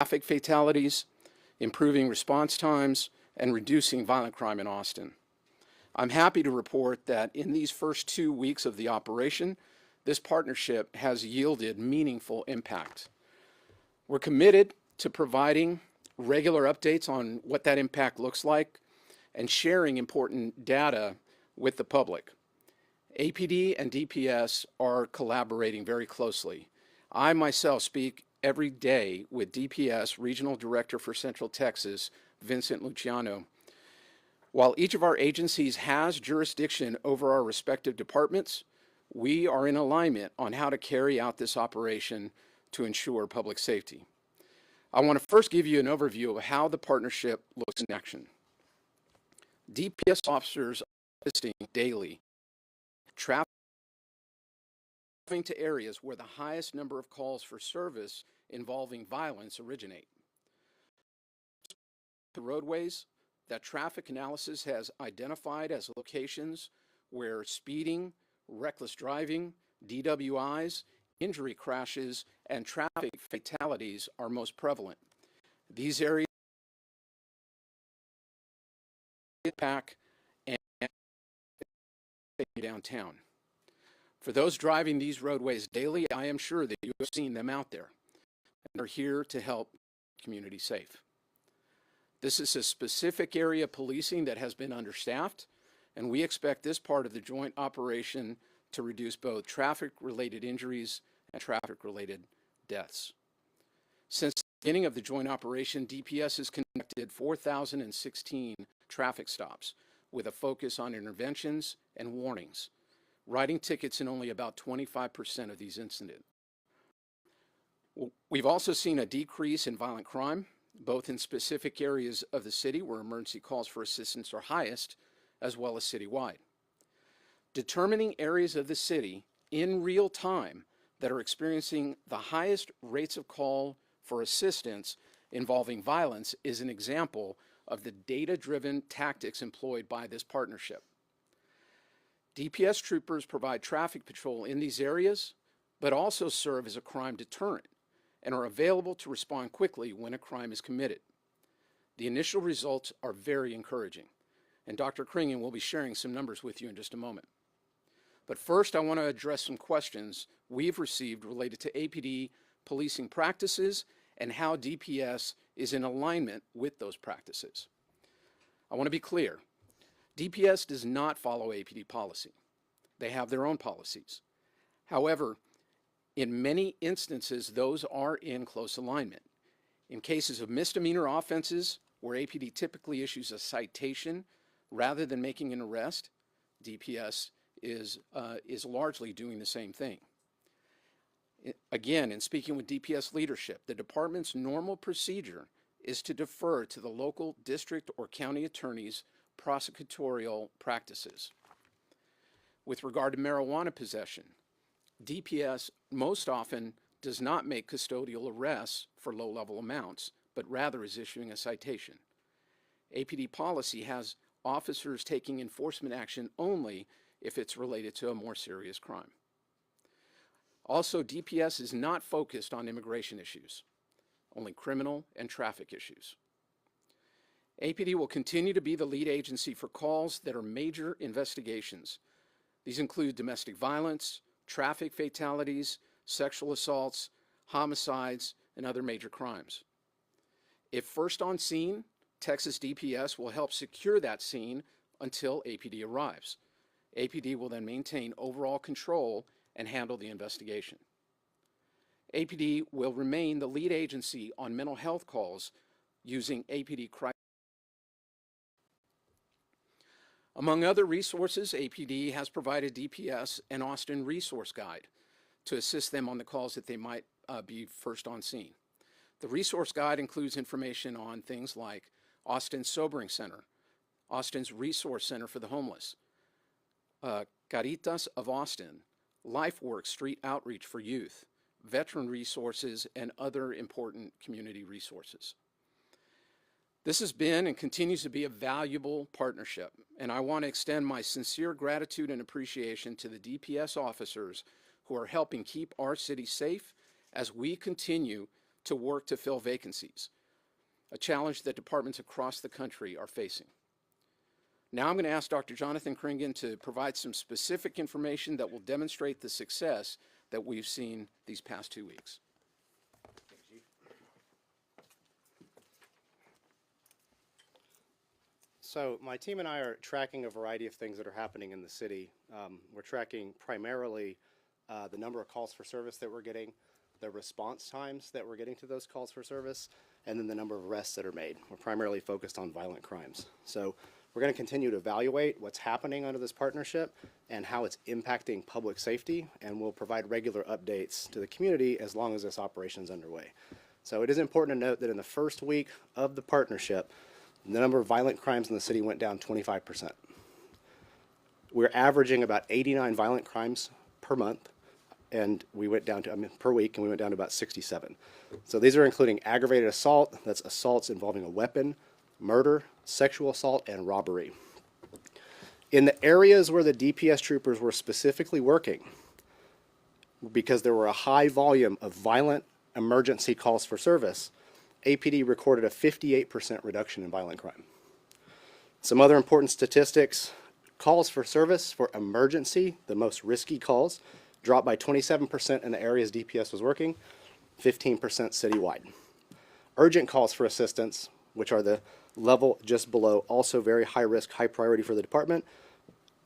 traffic fatalities, improving response times, and reducing violent crime in Austin. I'm happy to report that in these first 2 weeks of the operation, this partnership has yielded meaningful impact. We're committed to providing regular updates on what that impact looks like and sharing important data with the public. APD and DPS are collaborating very closely. I myself speak every day with DPS Regional Director for Central Texas, Vincent Luciano. While each of our agencies has jurisdiction over our respective departments, we are in alignment on how to carry out this operation to ensure public safety. I want to first give you an overview of how the partnership looks in action. DPS officers are assisting daily traffic to areas where the highest number of calls for service involving violence originate. The roadways that traffic analysis has identified as locations where speeding, reckless driving, DWIs, injury crashes, and traffic fatalities are most prevalent. These areas pack and downtown. For those driving these roadways daily, I am sure that you have seen them out there and are here to help the community safe. This is a specific area of policing that has been understaffed, and we expect this part of the joint operation to reduce both traffic-related injuries and traffic-related deaths. Since the beginning of the joint operation, DPS has conducted 4,016 traffic stops with a focus on interventions and warnings, writing tickets in only about 25% of these incidents. We've also seen a decrease in violent crime, both in specific areas of the city where emergency calls for assistance are highest, as well as citywide. Determining areas of the city in real time that are experiencing the highest rates of call for assistance involving violence is an example of the data-driven tactics employed by this partnership. DPS troopers provide traffic patrol in these areas, but also serve as a crime deterrent and are available to respond quickly when a crime is committed. The initial results are very encouraging, and Dr. Kringen will be sharing some numbers with you in just a moment. But first, I want to address some questions we've received related to APD policing practices and how DPS is in alignment with those practices. I want to be clear. DPS does not follow APD policy. They have their own policies. However, in many instances, those are in close alignment. In cases of misdemeanor offenses, where APD typically issues a citation rather than making an arrest, DPS is largely doing the same thing. Again, in speaking with DPS leadership, the department's normal procedure is to defer to the local district or county attorney's prosecutorial practices. With regard to marijuana possession, DPS most often does not make custodial arrests for low-level amounts, but rather is issuing a citation. APD policy has officers taking enforcement action only if it's related to a more serious crime. Also, DPS is not focused on immigration issues, only criminal and traffic issues. APD will continue to be the lead agency for calls that are major investigations. These include domestic violence, traffic fatalities, sexual assaults, homicides, and other major crimes. If first on scene, Texas DPS will help secure that scene until APD arrives. APD will then maintain overall control and handle the investigation. APD will remain the lead agency on mental health calls using APD crisis. Among other resources, APD has provided DPS an Austin resource guide to assist them on the calls that they might be first on scene. The resource guide includes information on things like Austin's Sobering Center, Austin's Resource Center for the Homeless, Caritas of Austin, LifeWorks Street Outreach for Youth, veteran resources, and other important community resources. This has been and continues to be a valuable partnership, and I want to extend my sincere gratitude and appreciation to the DPS officers who are helping keep our city safe as we continue to work to fill vacancies, a challenge that departments across the country are facing. Now I'm going to ask Dr. Jonathan Kringen to provide some specific information that will demonstrate the success that we've seen these past 2 weeks. So my team and I are tracking a variety of things that are happening in the city. We're tracking primarily the number of calls for service that we're getting, the response times that we're getting to those calls for service, and then the number of arrests that are made. We're primarily focused on violent crimes. So we're going to continue to evaluate what's happening under this partnership and how it's impacting public safety, and we'll provide regular updates to the community as long as this operation is underway. So it is important to note that in the first week of the partnership, the number of violent crimes in the city went down 25%. We're averaging about 89 violent crimes per month, and we went down to, per week, and we went down to about 67. So these are including aggravated assault, that's assaults involving a weapon, murder, sexual assault, and robbery. In the areas where the DPS troopers were specifically working, because there were a high volume of violent emergency calls for service, APD recorded a 58% reduction in violent crime. Some other important statistics: calls for service for emergency, the most risky calls, dropped by 27% in the areas DPS was working, 15% citywide. Urgent calls for assistance, which are the level just below, also very high risk, high priority for the department,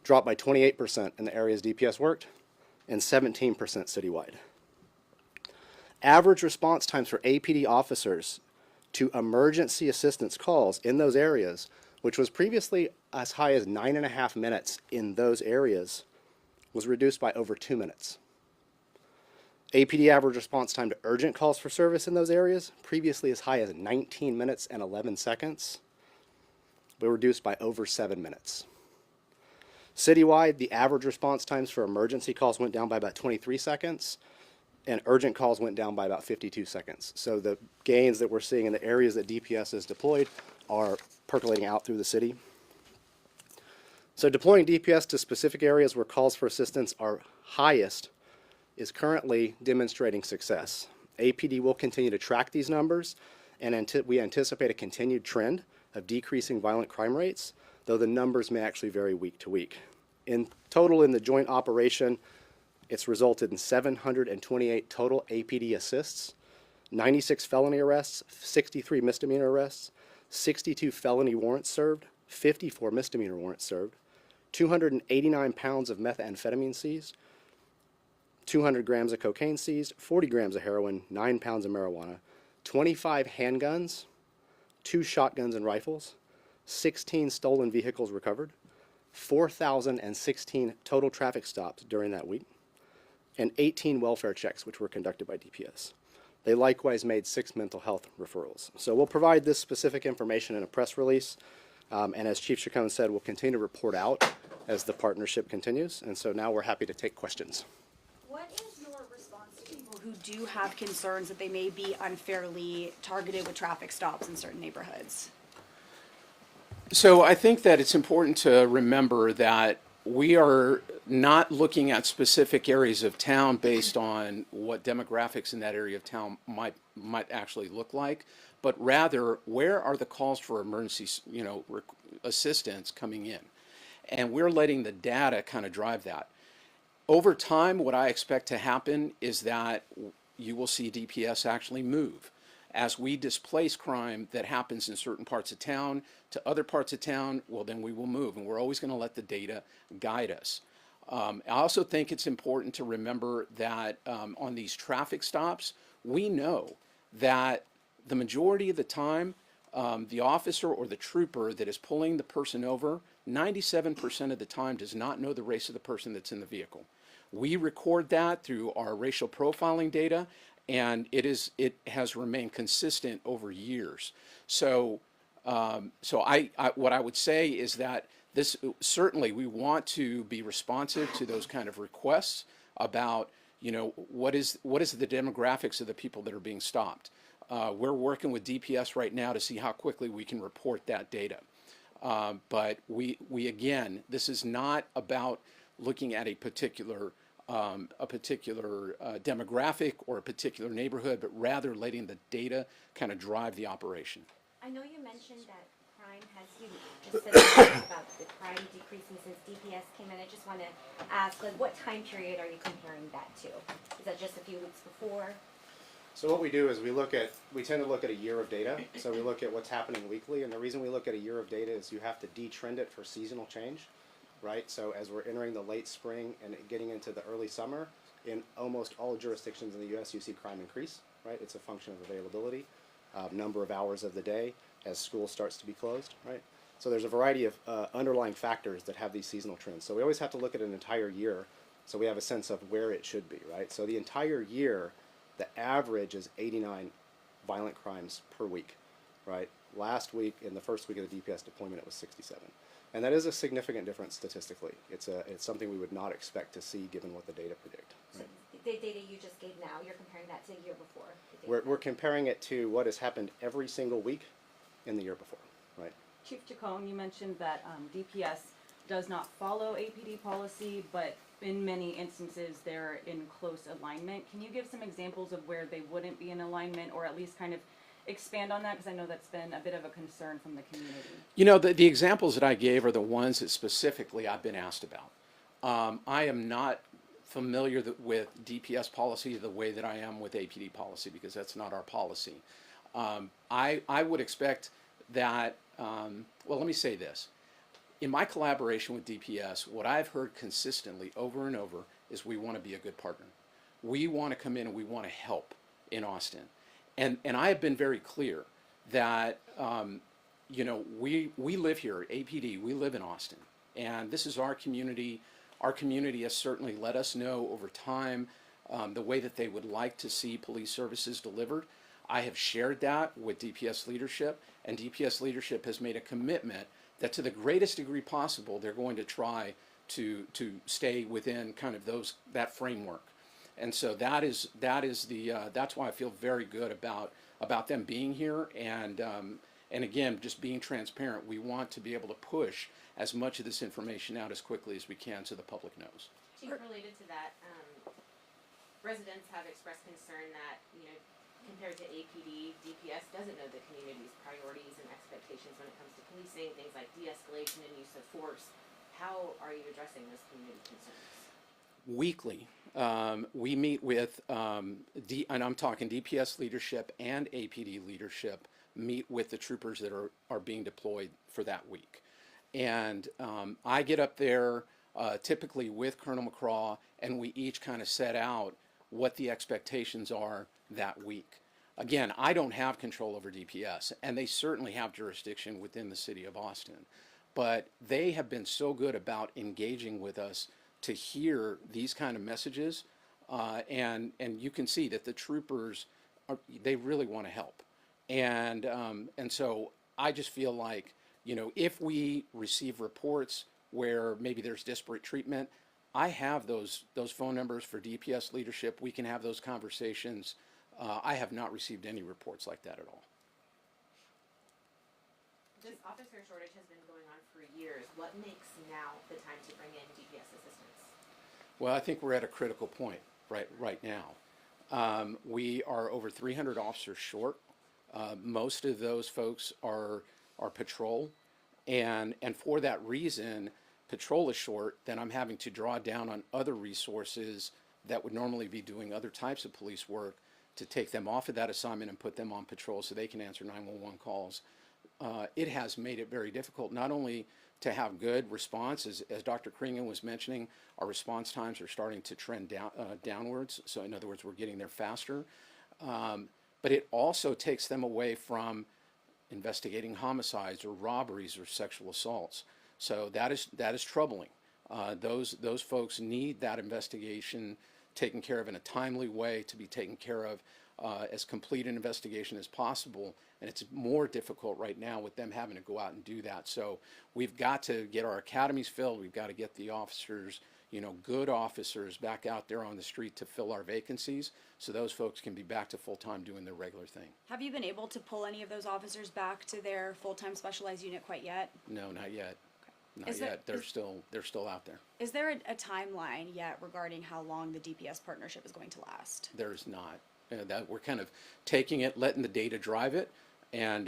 dropped by 28% in the areas DPS worked, and 17% citywide. Average response times for APD officers to emergency assistance calls in those areas, which was previously as high as 9.5 minutes in those areas, was reduced by over 2 minutes. APD average response time to urgent calls for service in those areas, previously as high as 19 minutes and 11 seconds, were reduced by over 7 minutes. Citywide, the average response times for emergency calls went down by about 23 seconds, and urgent calls went down by about 52 seconds. So the gains that we're seeing in the areas that DPS is deployed are percolating out through the city. So deploying DPS to specific areas where calls for assistance are highest is currently demonstrating success. APD will continue to track these numbers, and we anticipate a continued trend of decreasing violent crime rates, though the numbers may actually vary week to week. In total, in the joint operation, it's resulted in 728 total APD assists, 96 felony arrests, 63 misdemeanor arrests, 62 felony warrants served, 54 misdemeanor warrants served, 289 pounds of methamphetamine seized, 200 grams of cocaine seized, 40 grams of heroin, 9 pounds of marijuana, 25 handguns, 2 shotguns and rifles, 16 stolen vehicles recovered, 4,016 total traffic stops during that week, and 18 welfare checks, which were conducted by DPS. They likewise made 6 mental health referrals. So we'll provide this specific information in a press release, and as Chief Chacon said, we'll continue to report out as the partnership continues. And so now we're happy to take questions. What is your response to people who do have concerns that they may be unfairly targeted with traffic stops in certain neighborhoods? So I think that it's important to remember that we are not looking at specific areas of town based on what demographics in that area of town might actually look like, but rather where are the calls for emergency, assistance coming in, and we're letting the data kind of drive that. Over time, what I expect to happen is that you will see DPS actually move. As we displace crime that happens in certain parts of town to other parts of town, well, then we will move, and we're always going to let the data guide us. I also think it's important to remember that on these traffic stops, we know that the majority of the time, the officer or the trooper that is pulling the person over, 97% of the time does not know the race of the person that's in the vehicle. We record that through our racial profiling data, and it has remained consistent over years. So, what I would say is that this certainly we want to be responsive to those kind of requests about what is the demographics of the people that are being stopped. We're working with DPS right now to see how quickly we can report that data. But we again, this is not about looking at a particular a particular demographic or a particular neighborhood, but rather letting the data kind of drive the operation. I know you mentioned that crime has, you just said something about the crime decreasing since DPS came in. I just want to ask, like, what time period are you comparing that to? Is that just a few weeks before? So what we do is we tend to look at a year of data. So we look at what's happening weekly, and the reason we look at a year of data is you have to detrend it for seasonal change, right? So as we're entering the late spring and getting into the early summer, in almost all jurisdictions in the U.S., you see crime increase, right? It's a function of availability, number of hours of the day as school starts to be closed, right? So there's a variety of underlying factors that have these seasonal trends. So we always have to look at an entire year so we have a sense of where it should be, right? So the entire year, the average is 89 violent crimes per week, right? Last week, in the first week of the DPS deployment, it was 67. And that is a significant difference statistically. It's something we would not expect to see given what the data predict. So the data you just gave now, you're comparing that to the year before? We're comparing it to what has happened every single week in the year before, right? Chief Chacon, you mentioned that DPS does not follow APD policy, but in many instances they're in close alignment. Can you give some examples of where they wouldn't be in alignment, or at least kind of expand on that? Because I know that's been a bit of a concern from the community. You know, the examples that I gave are the ones that specifically I've been asked about. I am not familiar with DPS policy the way that I am with APD policy, because that's not our policy. I would expect that, well, let me say this. In my collaboration with DPS, what I've heard consistently over and over is we want to be a good partner. We want to come in and we want to help in Austin. And I have been very clear that, you know, we live here at APD, we live in Austin, and this is our community. Our community has certainly let us know over time the way that they would like to see police services delivered. I have shared that with DPS leadership, and DPS leadership has made a commitment that to the greatest degree possible, they're going to try to stay within kind of that framework. And so that's why I feel very good about them being here, and again, just being transparent. We want to be able to push as much of this information out as quickly as we can so the public knows. Chief, related to that, residents have expressed concern that, you know, compared to APD, DPS doesn't know the community's priorities and expectations when it comes to policing, things like de-escalation and use of force. How are you addressing those community concerns? Weekly, we meet with, and I'm talking DPS leadership and APD leadership, meet with the troopers that are being deployed for that week. And I get up there typically with Colonel McCraw, and we each kind of set out what the expectations are that week. Again, I don't have control over DPS, and they certainly have jurisdiction within the city of Austin. But they have been so good about engaging with us to hear these kind of messages, and you can see that the troopers, they really want to help. And so I just feel like, you know, if we receive reports where maybe there's disparate treatment, I have those phone numbers for DPS leadership. We can have those conversations. I have not received any reports like that at all. This officer shortage has been going on for years. What makes now the time to bring in DPS assistance? Well, I think we're at a critical point right now. We are over 300 officers short. Most of those folks are patrol, and for that reason, patrol is short. Then I'm having to draw down on other resources that would normally be doing other types of police work to take them off of that assignment and put them on patrol so they can answer 911 calls. It has made it very difficult not only to have good response, as Dr. Kringen was mentioning, our response times are starting to trend downwards. So in other words, we're getting there faster. But it also takes them away from investigating homicides or robberies or sexual assaults. So that is troubling. Those folks need that investigation taken care of in a timely way, to be taken care of as complete an investigation as possible. And it's more difficult right now with them having to go out and do that. So we've got to get our academies filled. We've got to get the officers, you know, good officers back out there on the street to fill our vacancies so those folks can be back to full-time doing their regular thing. Have you been able to pull any of those officers back to their full-time specialized unit quite yet? No, not yet. not Is there- yet. They're still out there. Is there a timeline yet regarding how long the DPS partnership is going to last? There's not. That we're kind of taking it, letting the data drive it, and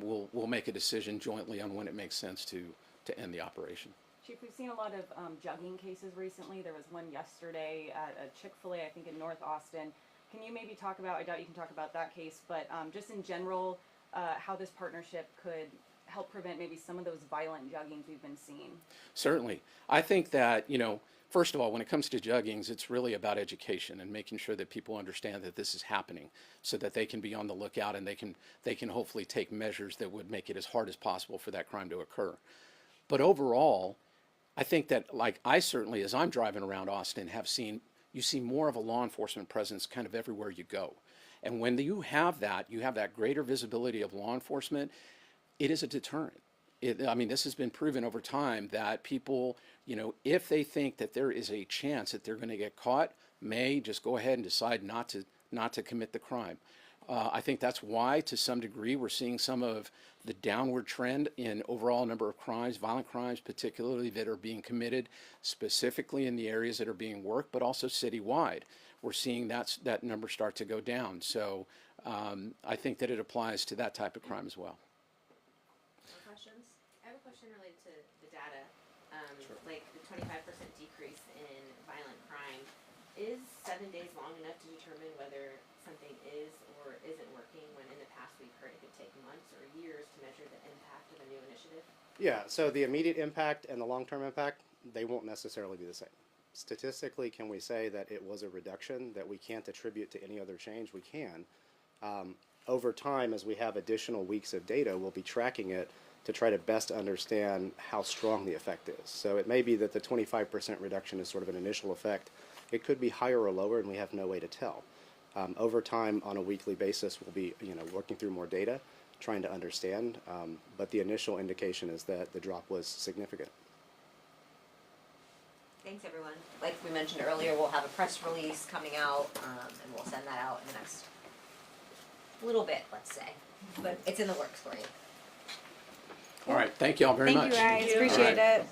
we'll make a decision jointly on when it makes sense to end the operation. Chief, we've seen a lot of jugging cases recently. There was one yesterday at a Chick-fil-A, I think in North Austin. Can you maybe talk about, I doubt you can talk about that case, but just in general, how this partnership could help prevent maybe some of those violent juggings we've been seeing? Certainly. I think that, first of all, when it comes to juggings, it's really about education and making sure that people understand that this is happening so that they can be on the lookout and they can hopefully take measures that would make it as hard as possible for that crime to occur. But overall, I think that, like I certainly, as I'm driving around Austin, you see more of a law enforcement presence kind of everywhere you go. And when you have that greater visibility of law enforcement, it is a deterrent. This has been proven over time that people, if they think that there is a chance that they're going to get caught, may just go ahead and decide not to commit the crime. I think that's why, to some degree, we're seeing some of the downward trend in overall number of crimes, violent crimes particularly, that are being committed specifically in the areas that are being worked, but also citywide. We're seeing that number start to go down. So I think that it applies to that type of crime as well. Questions? I have a question related to the data. Sure. Like the 25% decrease in violent crime. Is 7 days long enough to determine whether something is or isn't working, when in the past we've heard it could take months or years to measure the impact of a new initiative? Yeah, so the immediate impact and the long-term impact, they won't necessarily be the same. Statistically, can we say that it was a reduction that we can't attribute to any other change? We can. Over time, as we have additional weeks of data, we'll be tracking it to try to best understand how strong the effect is. So it may be that the 25% reduction is sort of an initial effect. It could be higher or lower, and we have no way to tell. Over time, on a weekly basis, we'll be working through more data, trying to understand, but the initial indication is that the drop was significant. Thanks, everyone. Like we mentioned earlier, we'll have a press release coming out, and we'll send that out in the next little bit, let's say. But it's in the works for you. All right. Thank you all very much. Thank you guys, appreciate it.